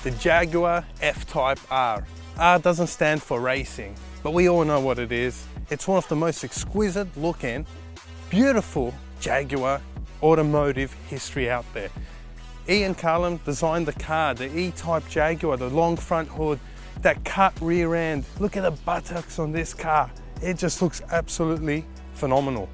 the Jaguar F-Type R. R doesn't stand for racing, but we all know what it is. It's one of the most exquisite looking, beautiful Jaguar automotive history out there. Ian Callum designed the car, the E-Type Jaguar, the long front hood, that cut rear end. Look at the buttocks on this car. It just looks absolutely phenomenal.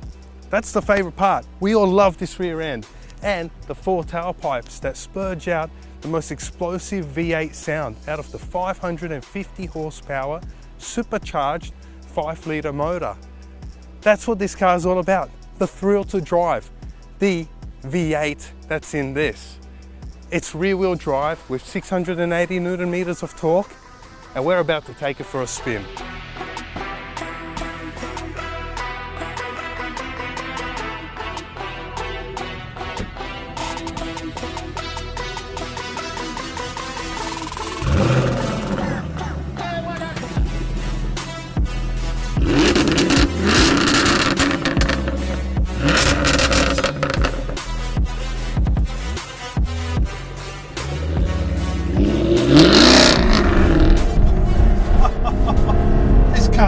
That's the favorite part. We all love this rear end and the 4 tailpipes that spurge out the most explosive V8 sound out of the 550 horsepower supercharged 5-litre motor. That's what this car is all about. The thrill to drive, the V8 that's in this. It's rear-wheel drive with 680 Newton meters of torque, and we're about to take it for a spin.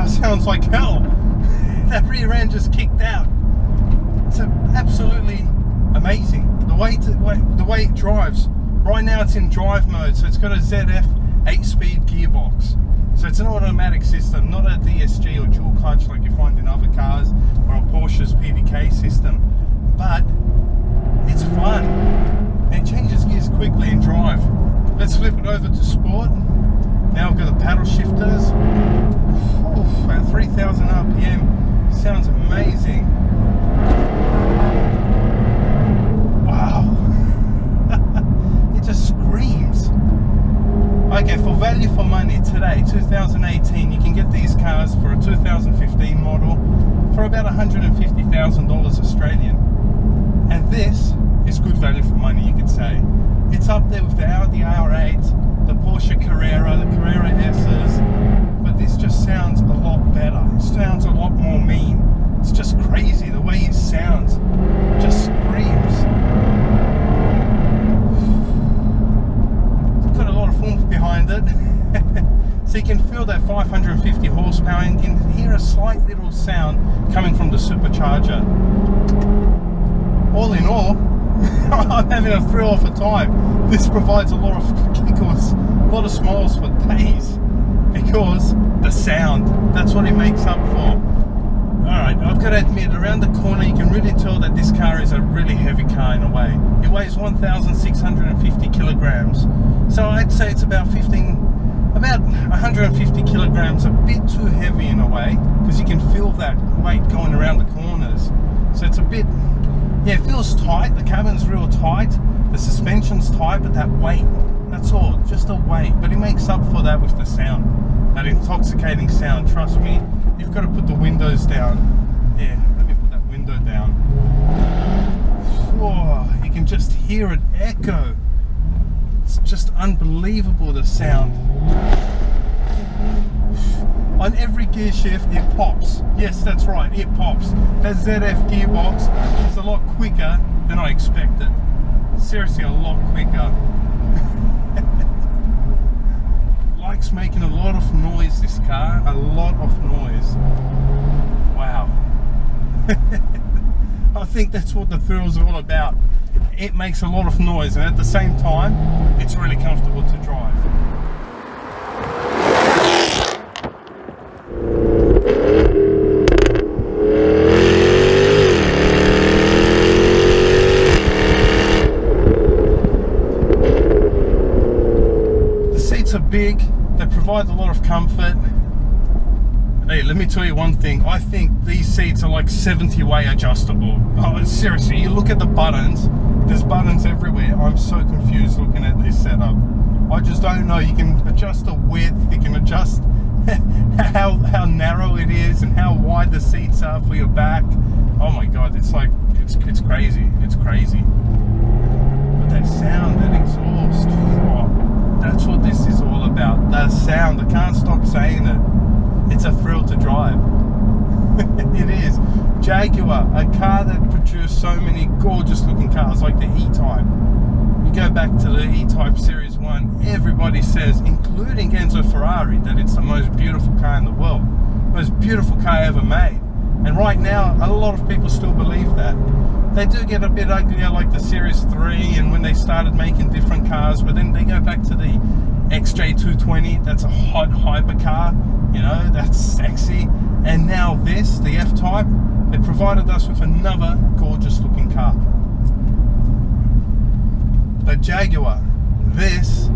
Sounds like hell. That rear end just kicked out. It's absolutely amazing. The way it drives. Right now it's in drive mode, so it's got a ZF 8-speed gearbox. So it's an automatic system, not a DSG or dual clutch like you find in other cars or a Porsche's PDK system. But it's fun. And it changes gears quickly in drive. Let's flip it over to sport. Now we've got the paddle shifters. About 3,000 RPM. Sounds amazing. Wow. It just screams. Okay, for value for money today, 2018, you can get these cars for a 2015 model for about $150,000 Australian. And this is good value for money, you could say. It's up there with the Audi R8, the Porsche Carrera, the Carrera S's, but this just sounds a lot better. It sounds a lot more mean. It's just crazy the way it sounds. Just screams. It's got a lot of oomph behind it. So you can feel that 550 horsepower and you can hear a slight little sound coming from the supercharger. All in all, I'm having a thrill of a time. This provides a lot of giggles, a lot of smiles for days, because the sound, that's what it makes up for. Alright, I've got to admit, around the corner you can really tell that this car is a really heavy car in a way. It weighs 1,650 kilograms, so I'd say it's about 150 kilograms, a bit too heavy in a way, because you can feel that weight going around the corners. So it's a bit, yeah, it feels tight, the cabin's real tight, the suspension's tight, but that weight, that's all, just a weight. But it makes up for that with the sound, that intoxicating sound. Trust me, you've got to put the windows down. Yeah, let me put that window down. Whoa, you can just hear it echo. It's just unbelievable, the sound. On every gear shift it pops. Yes, that's right, it pops. That ZF gearbox is a lot quicker than I expected. Seriously, a lot quicker. Likes making a lot of noise, this car. A lot of noise. Wow. I think that's what the thrill's all about. It makes a lot of noise, and at the same time it's really comfortable to drive. Are big, they provide a lot of comfort. Hey, let me tell you one thing, I think these seats are like 70-way adjustable. Oh, seriously, you look at the buttons, there's buttons everywhere. I'm so confused looking at this setup. I just don't know. You can adjust the width, you can adjust how narrow it is and how wide the seats are for your back. Oh my god, it's like, it's crazy, it's crazy. But that sound, that exhaust, oh, that's what this is all about. The sound, I can't stop saying it. It's a thrill to drive. It is. Jaguar, a car that produced so many gorgeous looking cars like the E-Type. You go back to the E-Type Series 1, everybody says, including Enzo Ferrari, that it's the most beautiful car in the world. Most beautiful car ever made. And right now, a lot of people still believe that. They do get a bit uglier like the Series 3 and when they started making different cars, but then they go back to the XJ220, that's a hot hypercar, you know, that's sexy. And now this, the F-Type, it provided us with another gorgeous looking car. But Jaguar, this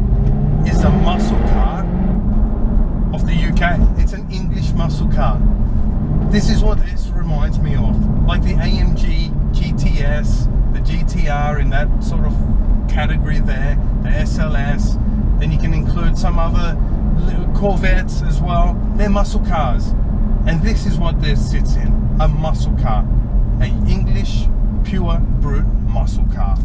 is the muscle car of the UK. It's an English muscle car. This is what this reminds me of. Like the AMG GTS, the GTR in that sort of category there, the SLS. Then you can include some other little Corvettes as well. They're muscle cars. And this is what this sits in, a muscle car. An English, pure, brute muscle car.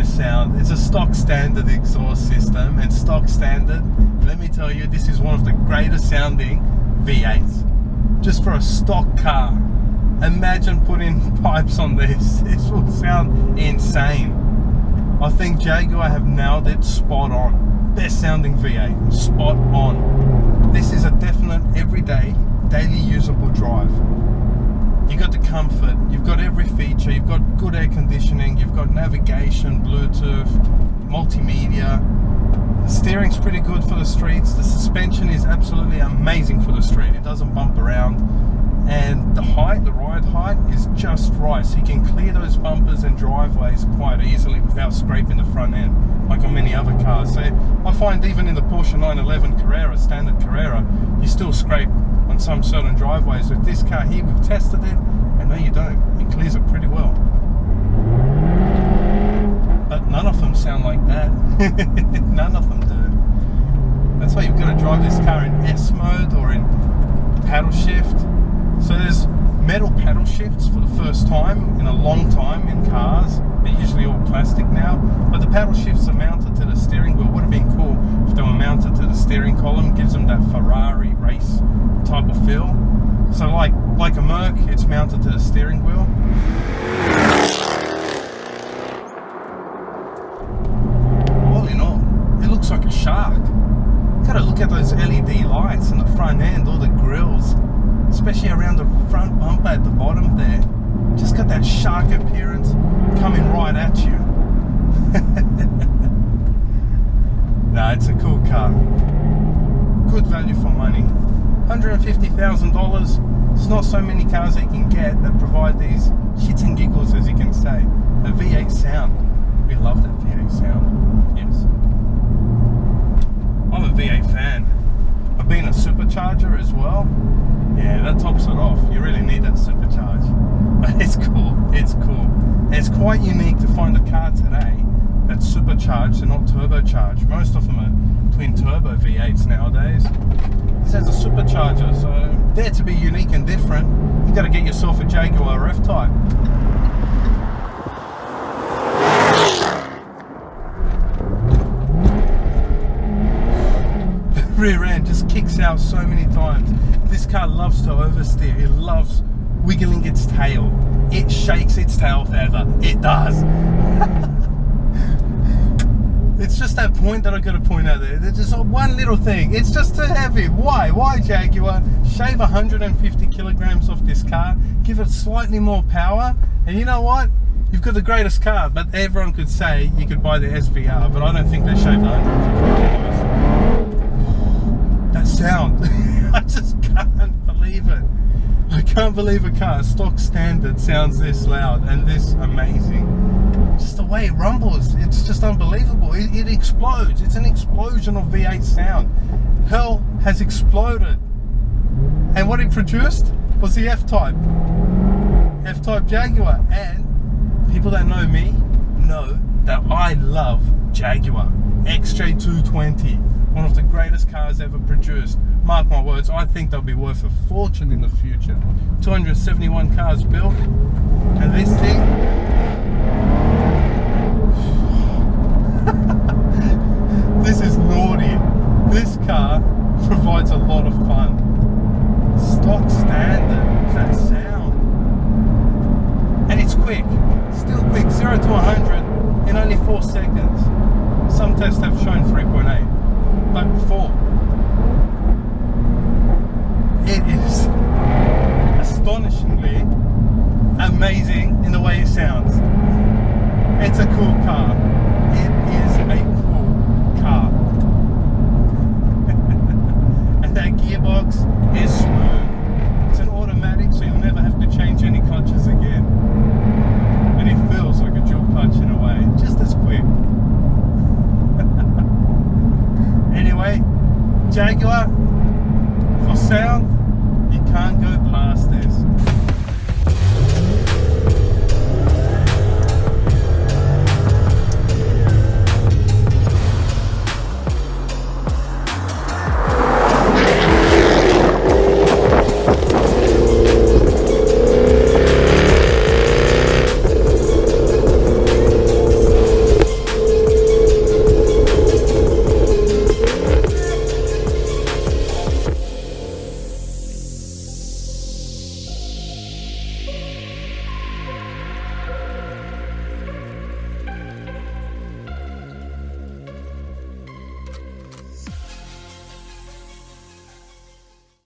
Sound. It's a stock standard exhaust system, and stock standard, let me tell you, this is one of the greatest sounding V8s. Just for a stock car. Imagine putting pipes on this. This will sound insane. I think Jaguar have nailed it spot on. Best sounding V8, spot on. This is a definite everyday, daily usable drive. You've got the comfort, you've got every feature, you've got good air conditioning, you've got navigation, Bluetooth, multimedia. The steering's pretty good for the streets. The suspension is absolutely amazing for the street. It doesn't bump around. And the height, the ride height is just right. So you can clear those bumpers and driveways quite easily without scraping the front end, like on many other cars. So I find even in the Porsche 911 Carrera, standard Carrera, you still scrape on some certain driveways. With this car here, we've tested it, and no you don't. It clears it pretty well. But none of them sound like that. None of them do. That's why you've got to drive this car in S mode or in paddle shift. So there's metal paddle shifts for the first time in a long time in cars. They're usually all plastic now, but the paddle shifts are mounted to the steering wheel. Would have been cool if they were mounted to the steering column. Gives them that Ferrari race type of feel. So like a Merc, it's mounted to the steering wheel. All in all, it looks like a shark. Gotta look at those LED lights in the front end, all the grills, especially around the front bumper at the bottom there. Just got that shark appearance coming right at you. Nah, it's a cool car. Good value for money. $150,000. It's not so many cars that you can get that provide these shits and giggles, as you can say. A V8 sound. We love that V8 sound. Yes. I'm a V8 fan. I've been a supercharger as well. Yeah, that tops it off. You really need that supercharge. But it's cool. It's cool. And it's quite unique to find a car today that's supercharged and not turbocharged. Most of them are twin turbo V8s nowadays. This has a supercharger, so there to be unique and different, you got to get yourself a Jaguar F-Type. The rear end just kicks out so many times. This car loves to oversteer. It loves wiggling its tail. It shakes its tail feather. It does. It's just that point that I got to point out there. There's just one little thing. It's just too heavy. Why? Why, Jaguar? Shave 150 kilograms off this car. Give it slightly more power. And you know what? You've got the greatest car. But everyone could say you could buy the SVR. But I don't think they shaved 150 kilos. That sound. I just can't believe it. I can't believe a car stock standard sounds this loud and this amazing. Just the way it rumbles, it's just unbelievable. It explodes. It's an explosion of V8 sound. Hell has exploded. And what it produced was the F-Type. F-Type Jaguar. And people that know me know that I love Jaguar. XJ220. One of the great greatest cars ever produced. Mark my words, I think they'll be worth a fortune in the future. 271 cars built, and this thing, this is naughty. This car provides a lot of fun. Stock standard, that sound. And it's quick, still quick, 0 to 100 in only 4 seconds. Some tests have shown 3.8, but 4. It is astonishingly amazing in the way it sounds. It's a cool car. It is a cool car. And that gearbox is smooth. It's an automatic, so you'll never have to change any clutches again. And it feels like a dual clutch in a way, just as quick. Anyway, Jaguar, for sound, you can't go past this.